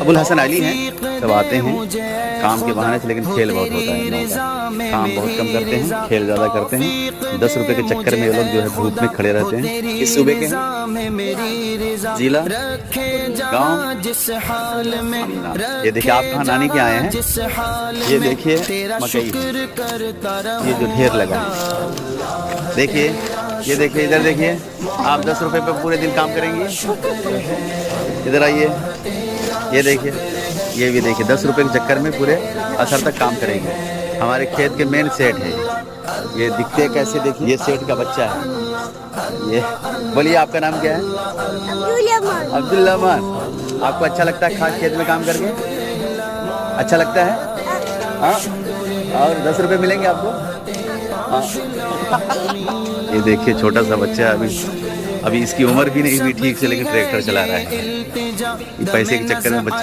अबुल हसन अली हैं, सब आते हैं काम के बहाने से, लेकिन खेल बहुत होता है इन लोगों का। काम बहुत कम करते हैं, खेल ज़्यादा करते हैं। 10 रुपए के चक्कर में ये लोग जो है धूप में खड़े रहते हैं। इस सूबे के हैं, जिला गाँव ये देखिए। आप कहाँ नानी के आए हैं? ये देखिए मकई, ये जो ढेर लगा है, देखिए ये देखिए, इधर देखिए। आप 10 रुपए पे पूरे दिन काम करेंगे? इधर आइए, ये देखिए, ये भी देखिए 10 रुपए के चक्कर में पूरे असर तक काम करेंगे। हमारे खेत के मेन सेठ है ये दिखते हैं कैसे, देखिए ये सेठ का बच्चा है ये। बोलिए आपका नाम क्या है? अब्दुल रहमान। आपको अच्छा लगता है खास खेत में काम करके? अच्छा लगता है? हाँ। और 10 रुपए मिलेंगे आपको? हाँ। ये देखिए छोटा सा बच्चा है, अभी इसकी उम्र भी नहीं हुई ठीक से, लेकिन ट्रैक्टर चला रहा है। पैसे के चक्कर में बच्चे